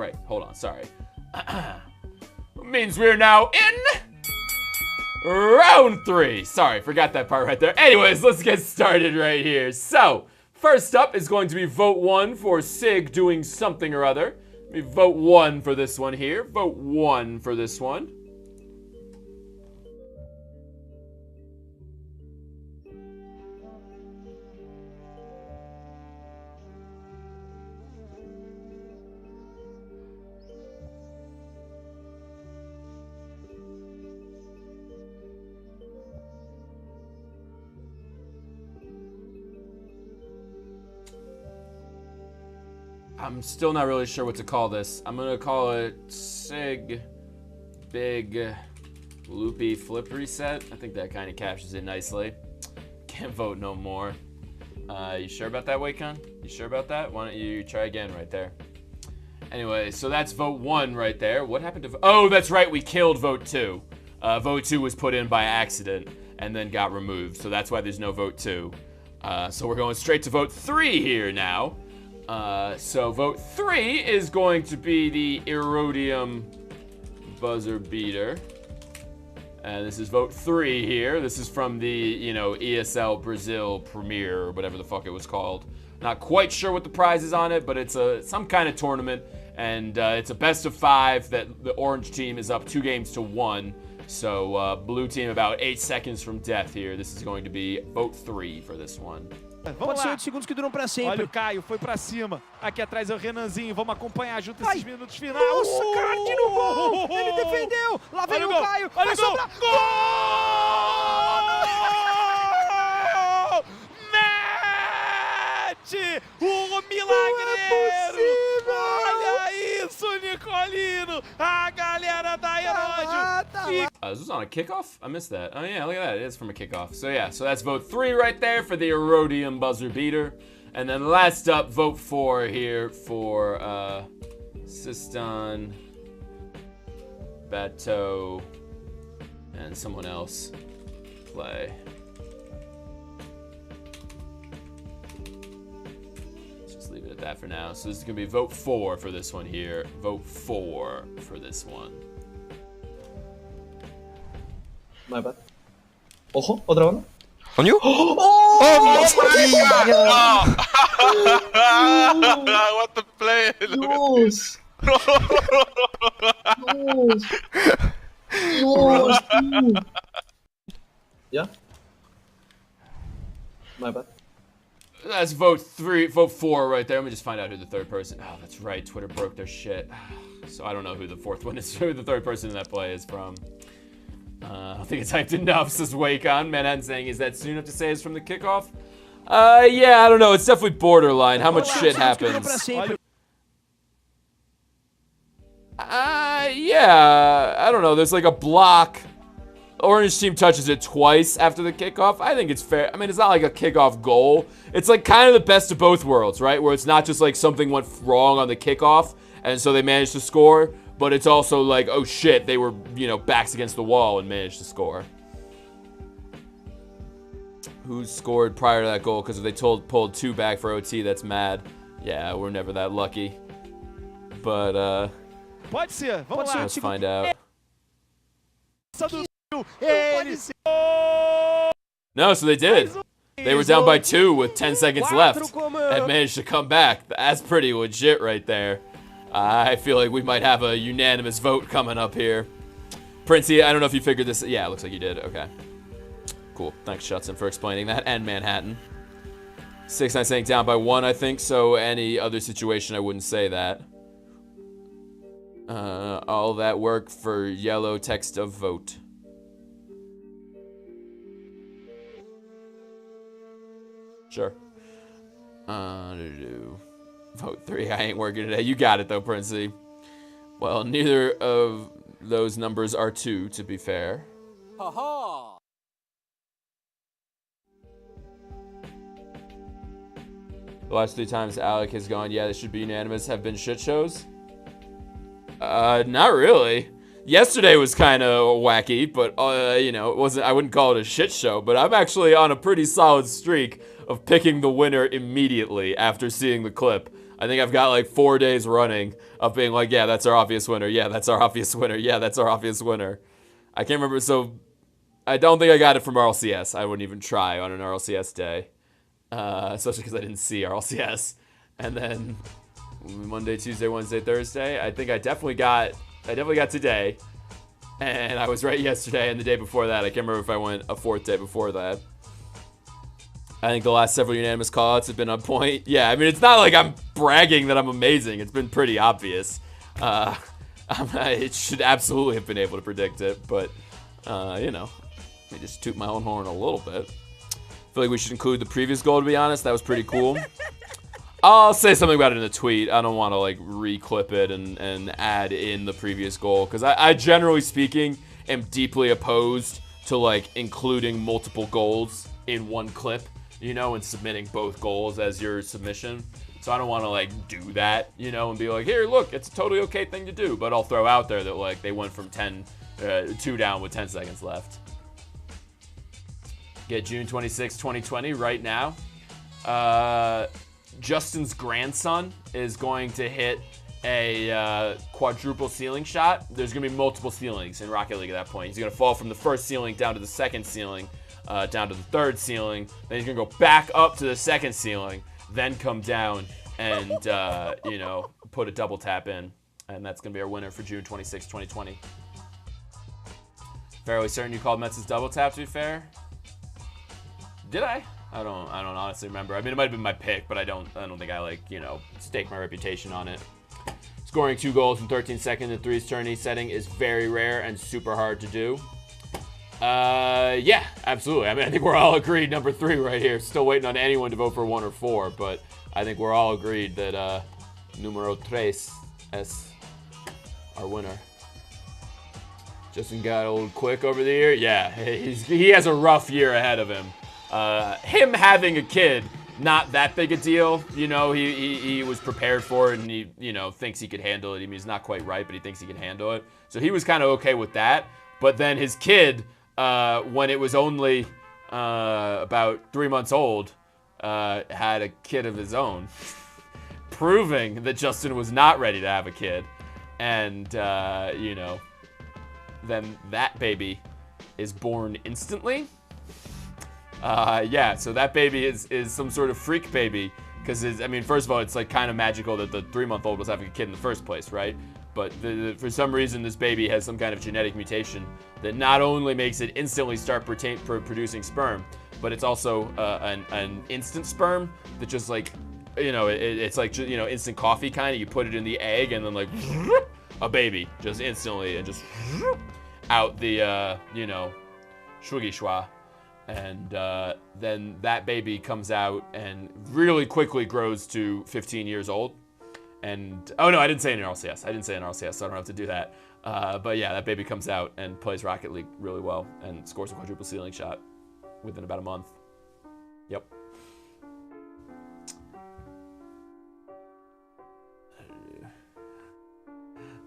Right, hold on, sorry. Means we're now in round 3. Sorry, forgot that part right there. Anyways, let's get started right here. So, first up is going to be vote 1 for Sig doing something or other. Let me vote 1 for this one here. Vote 1 for this one. I'm still not really sure what to call this. I'm gonna call it Sig Big Loopy Flip Reset. I think that kind of captures it nicely. Can't vote no more. You sure about that, Wacon? You sure about that? Why don't you try again right there? Anyway, so that's vote 1 right there. What happened to... Oh, that's right, we killed vote 2. Vote 2 was put in by accident and then got removed. So that's why there's no vote 2. So we're going straight to vote 3 here now. So vote 3 is going to be the Erodium Buzzer Beater. And this is vote 3 here. This is from the, ESL Brazil Premier or whatever the fuck it was called. Not quite sure what the prize is on it, but it's some kind of tournament. And it's a best of 5 that the orange team is up 2 games to 1. So blue team about 8 seconds from death here. This is going to be vote 3 for this one. Pode ser 8 segundos que duram pra sempre. Olha o Caio, foi pra cima. Aqui atrás é o Renanzinho. Vamos acompanhar junto esses minutos finais. Nossa, Card no gol! Ele defendeu! Lá vem o Caio! Olha o gol! Gol! Mete! O milagreiro! Olha isso, Nicolino! A galera da Heródio! This was on a kickoff? I missed that. Oh yeah, look at that. It is from a kickoff. So yeah, so that's vote 3 right there for the Erodium Buzzer Beater. And then last up, vote 4 here for Siston, Bateau, and someone else play. Let's just leave it at that for now. So this is gonna be vote 4 for this one here. Vote 4 for this one. My bad. Ojo, otra banda. On you? Oh What the play? Dios! Dios! Dios! Yeah? My bad. That's vote 4 right there. Let me just find out who the third person. Oh, that's right. Twitter broke their shit. So I don't know who the fourth one is, who the third person in that play is from. I don't think I typed enough, says Wacon. Manhattan saying, is that soon enough to say it's from the kickoff? Yeah, I don't know. It's definitely borderline. How much shit happens? Yeah, I don't know. There's like a block. Orange team touches it twice after the kickoff. I think it's fair. I mean, it's not like a kickoff goal. It's like kind of the best of both worlds, right? Where it's not just like something went wrong on the kickoff, and so they managed to score. But it's also like, oh shit, they were, backs against the wall and managed to score. Who scored prior to that goal? Because if they pulled 2 back for OT, that's mad. Yeah, we're never that lucky. But, Pode ser, vamos lá. Let's find out. No, so they did. They were down by 2 with 10 seconds left and managed to come back. That's pretty legit right there. I feel like we might have a unanimous vote coming up here. Princey, I don't know if you figured this. Yeah, it looks like you did. Okay. Cool. Thanks, Shutson, for explaining that. And Manhattan. 6-9 saying down by 1, I think. So any other situation, I wouldn't say that. All that work for yellow text of vote. Sure. Vote 3. I ain't working today. You got it, though, Princey. Well, neither of those numbers are 2, to be fair. Ha-ha! The last 3 times Alec has gone, yeah, this should be unanimous, have been shit shows? Not really. Yesterday was kind of wacky, but, it wasn't, I wouldn't call it a shit show, but I'm actually on a pretty solid streak of picking the winner immediately after seeing the clip. I think I've got like 4 days running of being like, yeah, that's our obvious winner. Yeah, that's our obvious winner. Yeah, that's our obvious winner. I can't remember. So I don't think I got it from RLCS. I wouldn't even try on an RLCS day, especially because I didn't see RLCS. And then Monday, Tuesday, Wednesday, Thursday, I think I definitely got today. And I was right yesterday and the day before that. I can't remember if I went a 4th day before that. I think the last several unanimous callouts have been on point. Yeah, I mean, it's not like I'm bragging that I'm amazing. It's been pretty obvious. It should absolutely have been able to predict it, but, you know, let me just toot my own horn a little bit. I feel like we should include the previous goal, to be honest. That was pretty cool. I'll say something about it in a tweet. I don't want to, like, re-clip it and add in the previous goal, because I, generally speaking, am deeply opposed to, like, including multiple goals in one clip, you know, and submitting both goals as your submission. So I don't want to, like, do that, you know, and be like, here, look, it's a totally okay thing to do. But I'll throw out there that, like, they went from 2 down with 10 seconds left. Get June 26, 2020 right now. Justin's grandson is going to hit a quadruple ceiling shot. There's going to be multiple ceilings in Rocket League at that point. He's going to fall from the first ceiling down to the second ceiling, down to the third ceiling. Then he's going to go back up to the second ceiling, then come down and, you know, put a double tap in. And that's going to be our winner for June 26, 2020. Fairly certain you called Mets' double tap, to be fair. Did I? I don't honestly remember. I mean, it might have been my pick, but I don't think I, like, you know, stake my reputation on it. Scoring 2 goals in 13 seconds in 3's tourney setting is very rare and super hard to do. Yeah, absolutely. I mean, I think we're all agreed, number 3 right here. Still waiting on anyone to vote for 1 or 4, but I think we're all agreed that numero 3 es our winner. Justin got a little quick over the year. Yeah, he has a rough year ahead of him. Him having a kid, not that big a deal. You know, he was prepared for it, and he, you know, thinks he could handle it. I mean, he's not quite right, but he thinks he can handle it. So he was kind of okay with that. But then his kid, when it was only about 3 months old, had a kid of his own, proving that Justin was not ready to have a kid. And, you know, then that baby is born instantly. Yeah, so that baby is some sort of freak baby, because, I mean, first of all, it's like kind of magical that the 3-month-old was having a kid in the first place, right? But for some reason, this baby has some kind of genetic mutation that not only makes it instantly start producing sperm, but it's also an instant sperm that just, like, you know, it's like, you know, instant coffee kind of. You put it in the egg and then, like, a baby just instantly, and just out the, you know, shwiggy shwa. And then that baby comes out and really quickly grows to 15 years old. And, oh no, I didn't say in RLCS. I didn't say in RLCS, so I don't have to do that. But yeah, that baby comes out and plays Rocket League really well and scores a quadruple ceiling shot within about a month. Yep.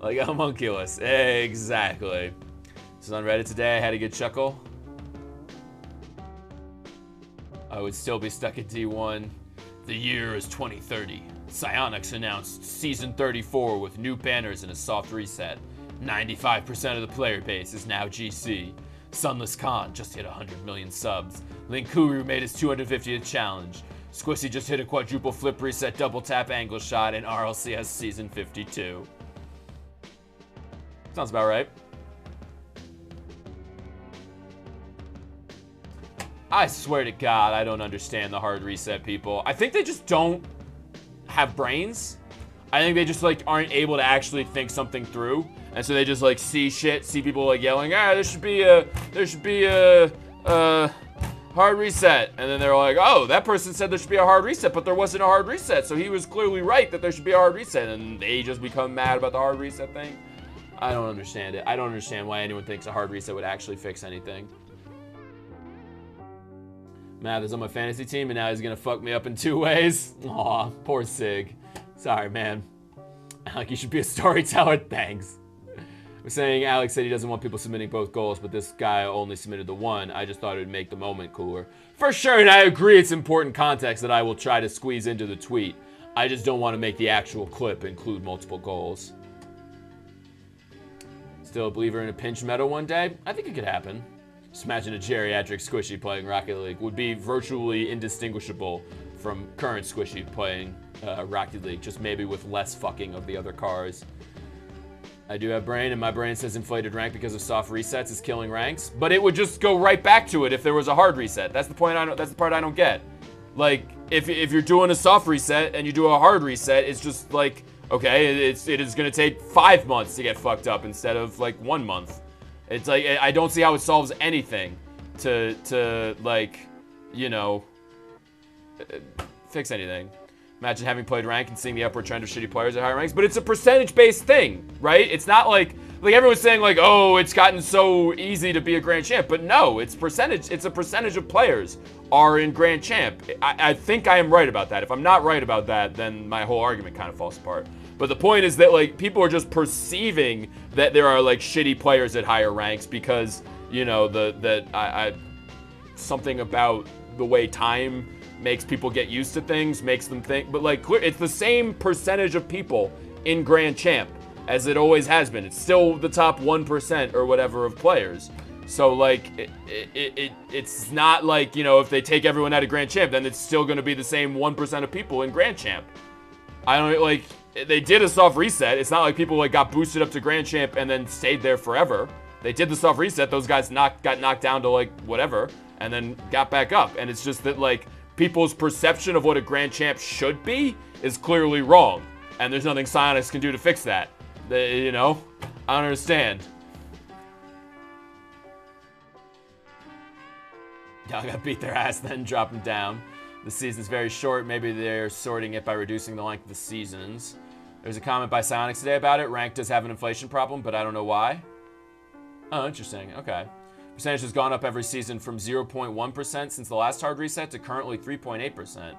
Like a homunculus. Exactly. This is on Reddit today. I had a good chuckle. I would still be stuck at D1. The year is 2030. Psyonix announced Season 34 with new banners and a soft reset. 95% of the player base is now GC. Sunless Khan just hit 100 million subs. Linkuru made his 250th challenge. Squissy just hit a quadruple flip reset double tap angle shot in RLCS Season 52. Sounds about right. I swear to God, I don't understand the hard reset people. I think they just don't have brains. I think they just, like, aren't able to actually think something through, and so they just, like, see shit, see people, like, yelling, there should be a hard reset, and then they're like, oh, that person said there should be a hard reset, but there wasn't a hard reset, so he was clearly right that there should be a hard reset, and they just become mad about the hard reset thing. I don't understand it. I don't understand why anyone thinks a hard reset would actually fix anything. Math is on my fantasy team, and now he's gonna fuck me up in 2 ways. Aw, poor Sig. Sorry, man. Alec, you should be a storyteller. Thanks. We're saying Alex said he doesn't want people submitting both goals, but this guy only submitted the one. I just thought it would make the moment cooler. For sure, and I agree it's important context that I will try to squeeze into the tweet. I just don't want to make the actual clip include multiple goals. Still a believer in a pinch meta one day? I think it could happen. Just imagine a geriatric squishy playing Rocket League. Would be virtually indistinguishable from current squishy playing Rocket League, just maybe with less fucking of the other cars. I do have brain, and my brain says inflated rank because of soft resets is killing ranks, but it would just go right back to it if there was a hard reset. That's the point. That's the part I don't get. Like, if you're doing a soft reset and you do a hard reset, it's just like, okay, it is going to take 5 months to get fucked up instead of like 1 month. It's like, I don't see how it solves anything to like, you know, fix anything. Imagine having played rank and seeing the upward trend of shitty players at higher ranks, but it's a percentage-based thing, right? It's not like everyone's saying like, oh, it's gotten so easy to be a grand champ, but no, it's percentage. It's a percentage of players are in grand champ. I think I am right about that. If I'm not right about that, then my whole argument kind of falls apart. But the point is that like people are just perceiving that there are like shitty players at higher ranks because, you know, something about the way time makes people get used to things, makes them think, but like it's the same percentage of people in Grand Champ as it always has been. It's still the top 1% or whatever of players. So like it's not like, you know, if they take everyone out of Grand Champ, then it's still going to be the same 1% of people in Grand Champ. I don't like, they did a soft reset. It's not like people like got boosted up to Grand Champ and then stayed there forever. They did the soft reset. Those guys got knocked down to like whatever and then got back up. And it's just that like people's perception of what a Grand Champ should be is clearly wrong. And there's nothing Psyonix can do to fix that. You know? I don't understand. Y'all got beat their ass, then drop them down. The season's very short. Maybe they're sorting it by reducing the length of the seasons. There's a comment by Psyonix today about it. Rank does have an inflation problem, but I don't know why. Oh, interesting. Okay. Percentage has gone up every season from 0.1% since the last hard reset to currently 3.8%.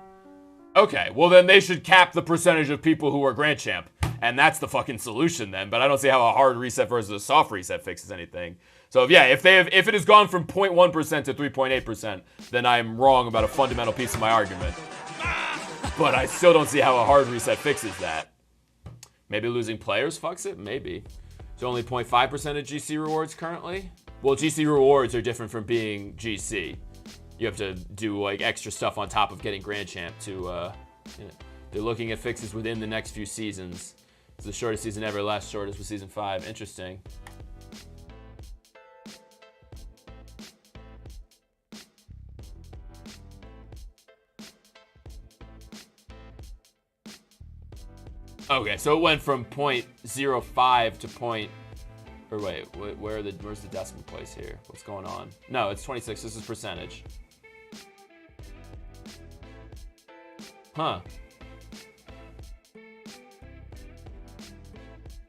Okay, well then they should cap the percentage of people who are Grand Champ. And that's the fucking solution then. But I don't see how a hard reset versus a soft reset fixes anything. So if it has gone from 0.1% to 3.8%, then I'm wrong about a fundamental piece of my argument. But I still don't see how a hard reset fixes that. Maybe losing players fucks it? Maybe. It's only 0.5% of GC rewards currently. Well, GC rewards are different from being GC. You have to do like extra stuff on top of getting Grand Champ to, you know, they're looking at fixes within the next few seasons. It's the shortest season ever, last shortest was season 5. Interesting. Okay, so it went from 0.05 to or wait, where's the decimal place here? What's going on? No, it's 26. This is percentage. Huh.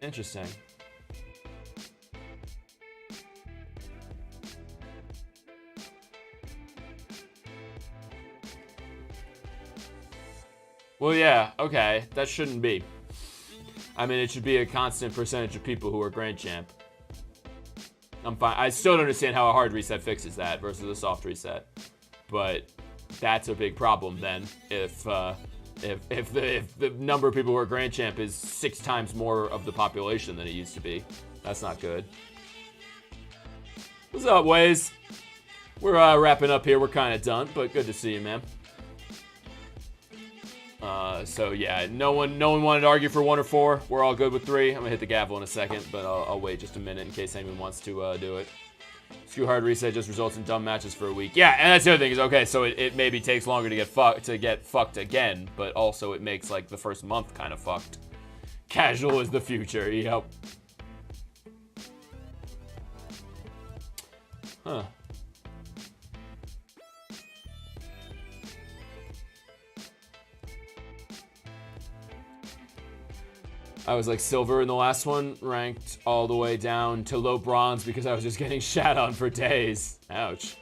Interesting. Well, yeah, okay. That shouldn't be. I mean, it should be a constant percentage of people who are Grand Champ. I'm fine. I still don't understand how a hard reset fixes that versus a soft reset. But that's a big problem then if the number of people who are Grand Champ is 6 times more of the population than it used to be. That's not good. What's up, Waze? We're wrapping up here. We're kind of done, but good to see you, man. So yeah, no one wanted to argue for 1 or 4. We're all good with 3. I'm gonna hit the gavel in a second, but I'll wait just a minute in case anyone wants to do it. Screw hard reset just results in dumb matches for a week. Yeah, and that's the other thing is, okay, so it maybe takes longer to get fucked again, but also it makes like the first month kind of fucked. Casual is the future. Yep. Huh. I was like silver in the last one, ranked all the way down to low bronze because I was just getting shat on for days. Ouch.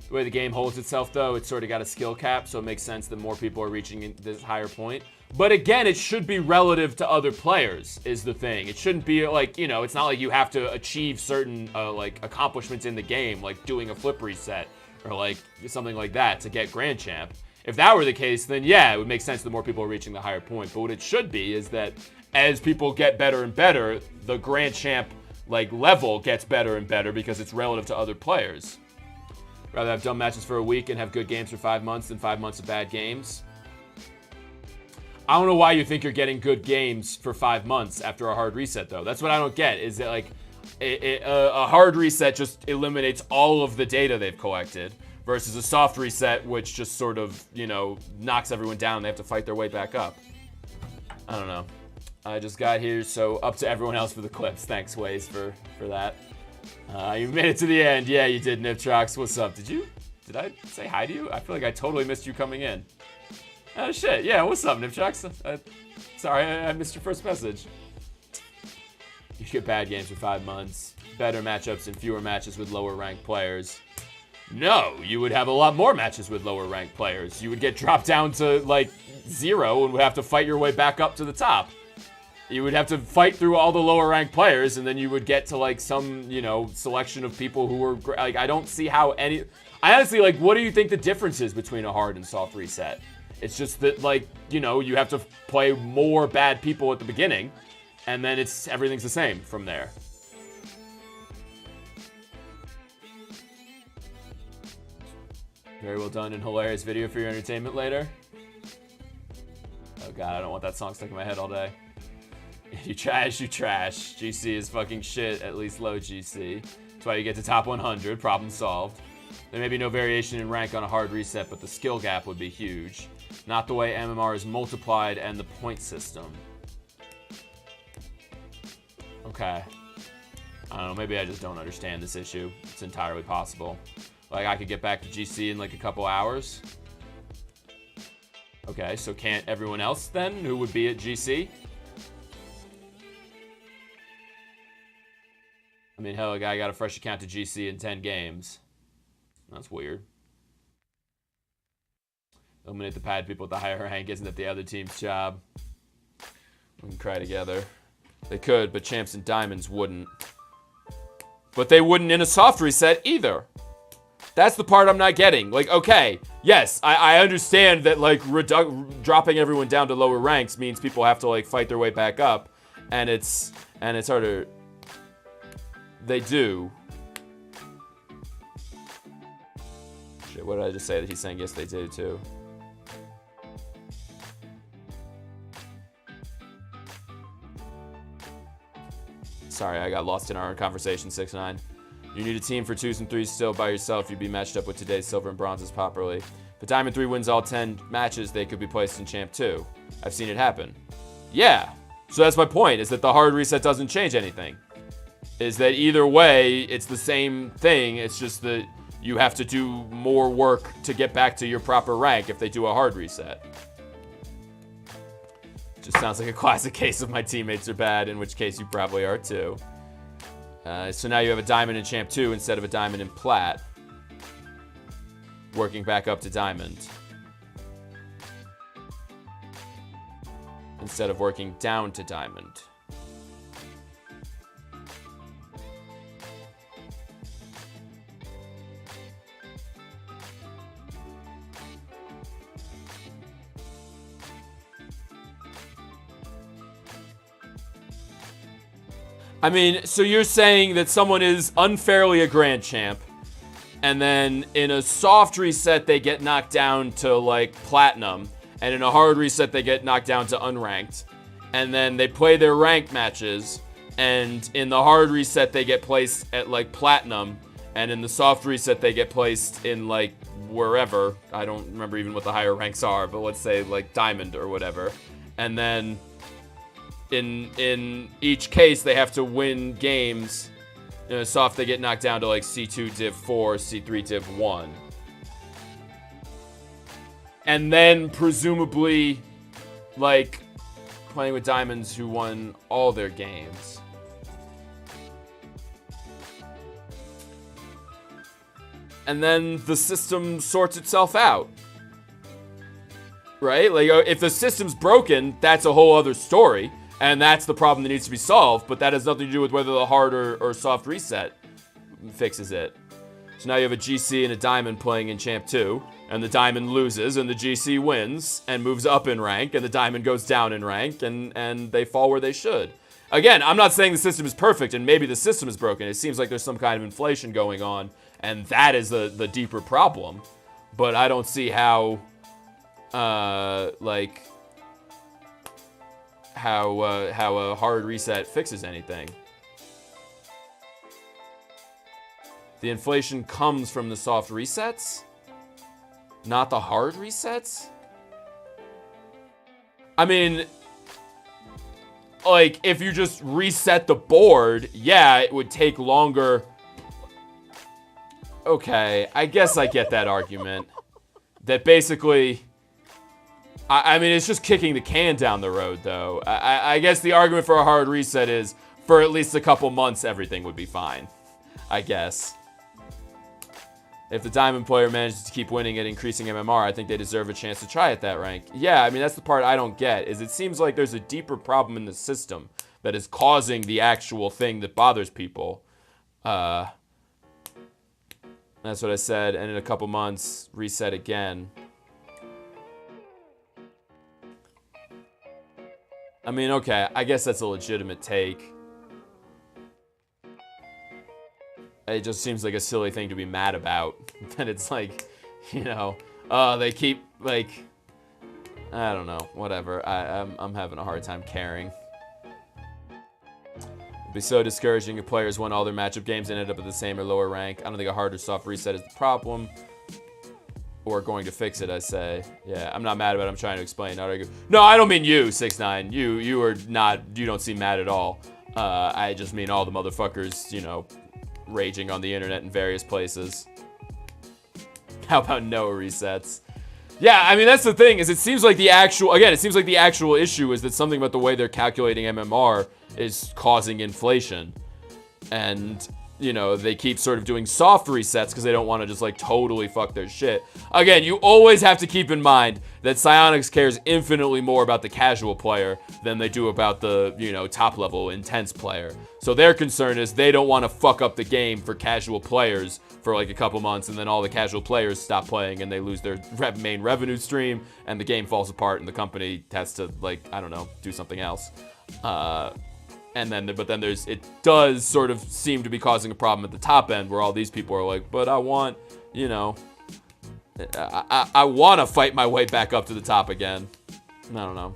The way the game holds itself, though, it's sort of got a skill cap, so it makes sense that more people are reaching this higher point. But again, it should be relative to other players, is the thing. It shouldn't be like, you know, it's not like you have to achieve certain like accomplishments in the game, like doing a flip reset or like something like that to get Grand Champ. If that were the case, then yeah, it would make sense the more people are reaching the higher point. But what it should be is that as people get better and better, the Grand Champ level gets better and better because it's relative to other players. Rather have dumb matches for a week and have good games for 5 months than 5 months of bad games. I don't know why you think you're getting good games for 5 months after a hard reset, though. That's what I don't get, is that, a hard reset just eliminates all of the data they've collected versus a soft reset, which just sort of, knocks everyone down. They have to fight their way back up. I don't know. I just got here, so up to everyone else for the clips. Thanks, Waze, for that. You made it to the end. Yeah, you did, Niptrox. What's up? Did I say hi to you? I feel like I totally missed you coming in. Oh, shit. Yeah, what's up, Niptrox? Sorry, I missed your first message. You get bad games for 5 months, better matchups and fewer matches with lower ranked players. No, you would have a lot more matches with lower ranked players. You would get dropped down to, 0 and would have to fight your way back up to the top. You would have to fight through all the lower ranked players, and then you would get to, some, selection of people who were, I don't see how any... I honestly, what do you think the difference is between a hard and soft reset? It's just that, you have to play more bad people at the beginning, and then everything's the same from there. Very well done and hilarious video for your entertainment later. Oh god, I don't want that song stuck in my head all day. You trash, you trash. GC is fucking shit, at least low GC. That's why you get to top 100, problem solved. There may be no variation in rank on a hard reset, but the skill gap would be huge. Not the way MMR is multiplied and the point system. Okay. I don't know, maybe I just don't understand this issue. It's entirely possible. I could get back to GC in a couple hours. Okay, so can't everyone else then who would be at GC? I mean, hell, a guy got a fresh account to GC in 10 games. That's weird. Eliminate the pad people with the higher rank. Isn't that the other team's job? We can cry together. They could, but champs and diamonds wouldn't. But they wouldn't in a soft reset either. That's the part I'm not getting. Okay, yes, I understand that, dropping everyone down to lower ranks means people have to, fight their way back up. And it's harder. They do. Shit, what did I just say that he's saying? Yes, they do, too. Sorry, I got lost in our conversation, 6ix9ine. You need a team for 2s and 3s still by yourself. You'd be matched up with today's silver and bronzes properly. If a Diamond 3 wins all 10 matches, they could be placed in Champ 2. I've seen it happen. Yeah, so that's my point, is that the hard reset doesn't change anything. Is that either way, it's the same thing. It's just that you have to do more work to get back to your proper rank if they do a hard reset. Just sounds like a classic case of my teammates are bad, in which case you probably are too. So now you have a diamond in Champ 2 instead of a diamond in Plat. Working back up to diamond. Instead of working down to diamond. I mean, so you're saying that someone is unfairly a grand champ, and then in a soft reset they get knocked down to platinum, and in a hard reset they get knocked down to unranked, and then they play their ranked matches, and in the hard reset they get placed at platinum, and in the soft reset they get placed in wherever. I don't remember even what the higher ranks are, but let's say diamond or whatever, and then in each case, they have to win games. In a soft, they get knocked down to C2 Div 4, C3 Div 1. And then, presumably, playing with diamonds who won all their games. And then the system sorts itself out. Right? If the system's broken, that's a whole other story. And that's the problem that needs to be solved, but that has nothing to do with whether the hard or soft reset fixes it. So now you have a GC and a diamond playing in Champ 2. and the diamond loses, and the GC wins and moves up in rank, and the diamond goes down in rank, and they fall where they should. Again, I'm not saying the system is perfect, and maybe the system is broken. It seems like there's some kind of inflation going on, and that is the deeper problem. But I don't see how, how a hard reset fixes anything. The inflation comes from the soft resets, not the hard resets. I mean, like, if you just reset the board, yeah, it would take longer. Okay, I guess I get that argument. That basically, I mean, it's just kicking the can down the road, though. I guess the argument for a hard reset is, for at least a couple months, everything would be fine. I guess. If the diamond player manages to keep winning at increasing MMR, I think they deserve a chance to try at that rank. Yeah, I mean, that's the part I don't get, is it seems like there's a deeper problem in the system that is causing the actual thing that bothers people. That's what I said, and in a couple months, reset again. I mean, okay, I guess that's a legitimate take. It just seems like a silly thing to be mad about. That it's like, you know, they keep, like, I don't know, whatever. I'm having a hard time caring. It'd be so discouraging if players won all their matchup games and ended up at the same or lower rank. I don't think a hard or soft reset is the problem. Or going to fix it, I say. Yeah, I'm not mad about it. I'm trying to explain, not argue. No, I don't mean you, 6ix9ine. You are not, you don't seem mad at all. I just mean all the motherfuckers, you know, raging on the internet in various places. How about no resets? Yeah, I mean, that's the thing, is it seems like the actual, again, it seems like the actual issue is that something about the way they're calculating MMR is causing inflation. And, you know, they keep sort of doing soft resets because they don't want to just, like, totally fuck their shit. Again, you always have to keep in mind that Psyonix cares infinitely more about the casual player than they do about the, you know, top-level intense player. So their concern is they don't want to fuck up the game for casual players for, like, a couple months, and then all the casual players stop playing and they lose their main revenue stream, and the game falls apart, and the company has to, like, I don't know, do something else. And then, but then there's, it does sort of seem to be causing a problem at the top end where all these people are like, but I want, you know, I want to fight my way back up to the top again. I don't know.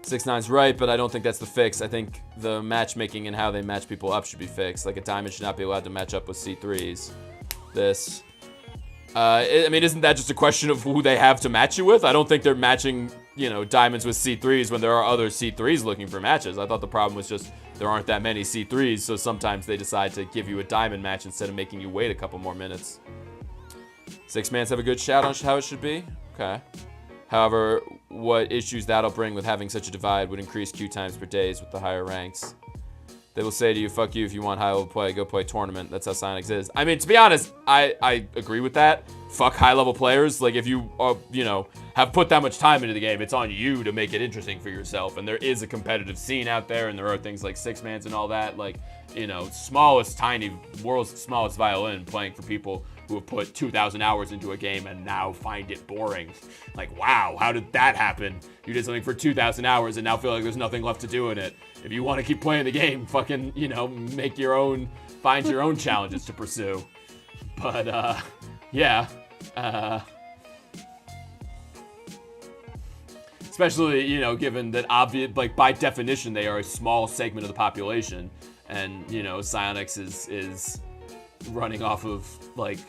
6ix9ine's right, but I don't think that's the fix. I think the matchmaking and how they match people up should be fixed. Like, a diamond should not be allowed to match up with C3s. This. I mean, isn't that just a question of who they have to match you with? I don't think they're matching, you know, diamonds with C3s when there are other C3s looking for matches. I thought the problem was just there aren't that many C3s, so sometimes they decide to give you a diamond match instead of making you wait a couple more minutes. 6-mans have a good shout on how it should be? Okay. However, what issues that'll bring with having such a divide would increase queue times per days with the higher ranks. They will say to you, fuck you, if you want high-level play, go play tournament. That's how Psyonix is. I mean, to be honest, I agree with that. Fuck high-level players. Like, if you, you know, have put that much time into the game, it's on you to make it interesting for yourself. And there is a competitive scene out there, and there are things like 6-mans and all that. Like, you know, world's smallest violin playing for people who have put 2,000 hours into a game and now find it boring. Like, wow, how did that happen? You did something for 2,000 hours and now feel like there's nothing left to do in it. If you want to keep playing the game, fucking, you know, make your own, find your own challenges to pursue. But, yeah. Especially, you know, given that like, by definition, they are a small segment of the population. And, you know, Psyonix is running off of, like,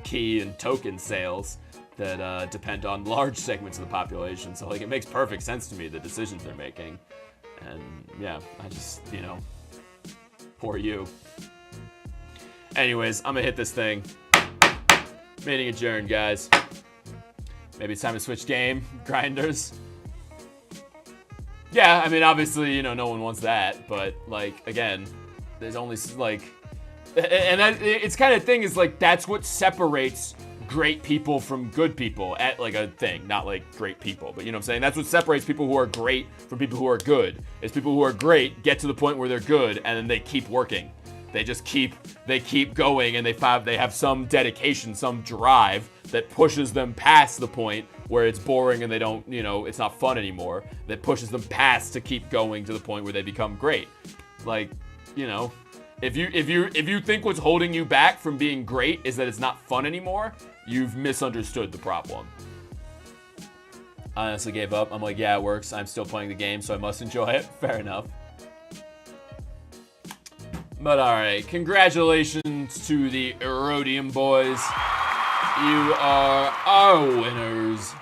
key and token sales that depend on large segments of the population. So, like, it makes perfect sense to me, the decisions they're making. And, yeah, I just, you know, poor you. Anyways, I'm gonna hit this thing. Meeting adjourned, guys. Maybe it's time to switch game, grinders. Yeah, I mean, obviously, you know, no one wants that. But, like, again, there's only, like... And that, it's kind of thing is, like, that's what separates great people from good people at, like, a thing. Not, like, great people, but you know what I'm saying? That's what separates people who are great from people who are good. Is people who are great get to the point where they're good, and then they keep working. They just keep going, and they have some dedication, some drive that pushes them past the point where it's boring and they don't, you know, it's not fun anymore. That pushes them past to keep going to the point where they become great. Like, you know, if you think what's holding you back from being great is that it's not fun anymore, you've misunderstood the problem. I honestly gave up. I'm like, yeah, it works. I'm still playing the game, so I must enjoy it. Fair enough. But alright, congratulations to the Erodium boys. You are our winners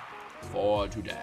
for today.